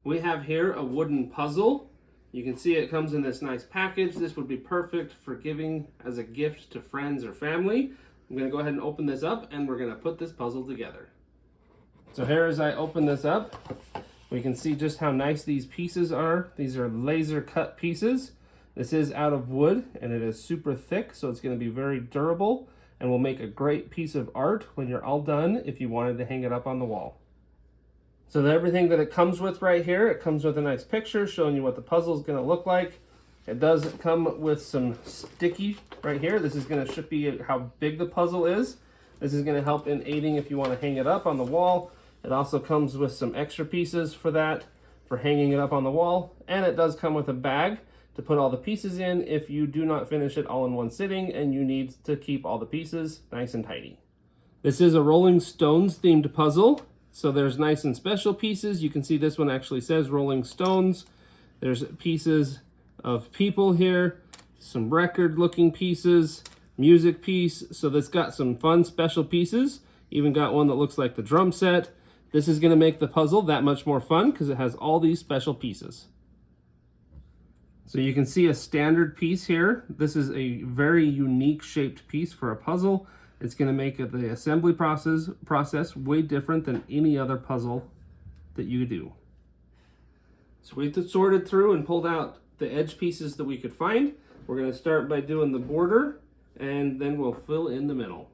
We have here a wooden puzzle. You can see it comes in this nice package. This would be perfect for giving as a gift to friends or family. I'm going to go ahead and open this up and we're going to put this puzzle together. So here as I open this up, we can see just how nice these pieces are. These are laser cut pieces. This is out of wood and it is super thick, so it's going to be very durable and will make a great piece of art when you're all done if you wanted to hang it up on the wall. So everything that it comes with right here, it comes with a nice picture showing you what the puzzle is going to look like. It does come with some sticky right here. This is going to show you how big the puzzle is. This is going to help in aiding if you want to hang it up on the wall. It also comes with some extra pieces for that, for hanging it up on the wall. And it does come with a bag to put all the pieces in if you do not finish it all in one sitting and you need to keep all the pieces nice and tidy. This is a Rolling Stones themed puzzle. So there's nice and special pieces. You can see this one actually says Rolling Stones. There's pieces of people here, some record looking pieces, music piece. So this got some fun special pieces. Even got one that looks like the drum set. This is going to make the puzzle that much more fun because it has all these special pieces. So you can see a standard piece here. This is a very unique shaped piece for a puzzle. It's going to make the assembly process way different than any other puzzle that you do. So we sorted through and pulled out the edge pieces that we could find. We're going to start by doing the border and then we'll fill in the middle.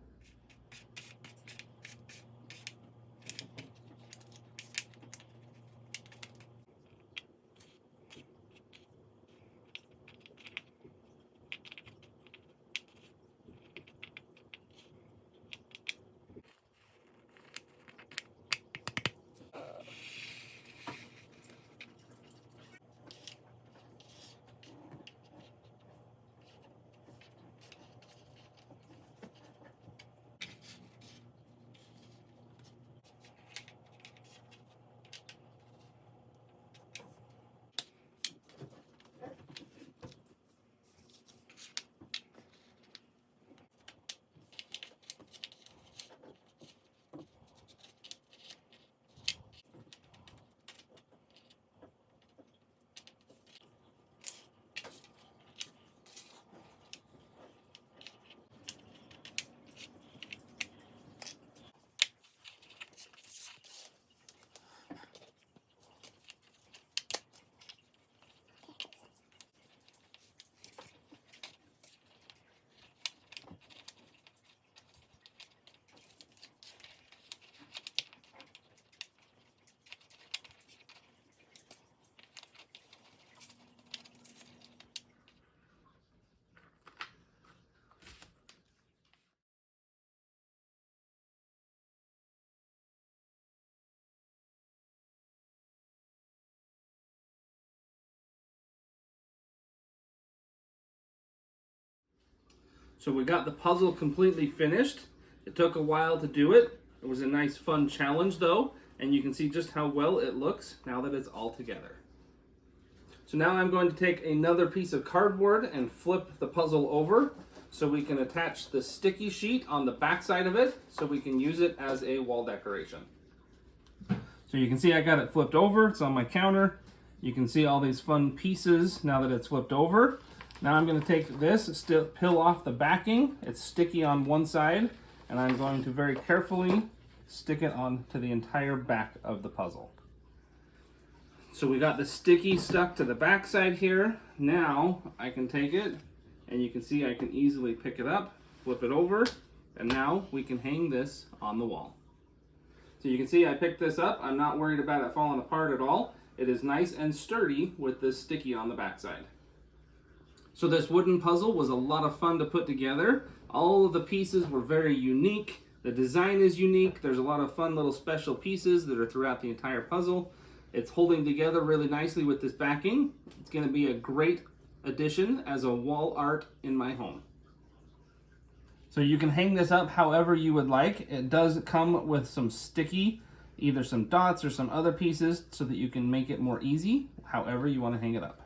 So we got the puzzle completely finished. It took a while to do it. It was a nice fun challenge though, and you can see just how well it looks now that it's all together. So now I'm going to take another piece of cardboard and flip the puzzle over so we can attach the sticky sheet on the back side of it so we can use it as a wall decoration. So you can see I got it flipped over. It's on my counter. You can see all these fun pieces now that it's flipped over. Now I'm going to take this, peel off the backing. It's sticky on one side, and I'm going to very carefully stick it onto the entire back of the puzzle. So we got the sticky stuck to the back side here. Now I can take it, and you can see I can easily pick it up, flip it over, and now we can hang this on the wall. So you can see I picked this up. I'm not worried about it falling apart at all. It is nice and sturdy with this sticky on the back side. So this wooden puzzle was a lot of fun to put together. All of the pieces were very unique. The design is unique. There's a lot of fun little special pieces that are throughout the entire puzzle. It's holding together really nicely with this backing. It's going to be a great addition as a wall art in my home. So you can hang this up however you would like. It does come with some sticky, either some dots or some other pieces so that you can make it more easy, however you want to hang it up.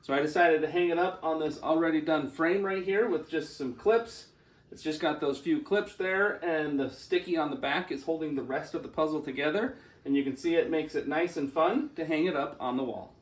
So I decided to hang it up on this already done frame right here with just some clips. It's just got those few clips there, and the sticky on the back is holding the rest of the puzzle together. And you can see it makes it nice and fun to hang it up on the wall.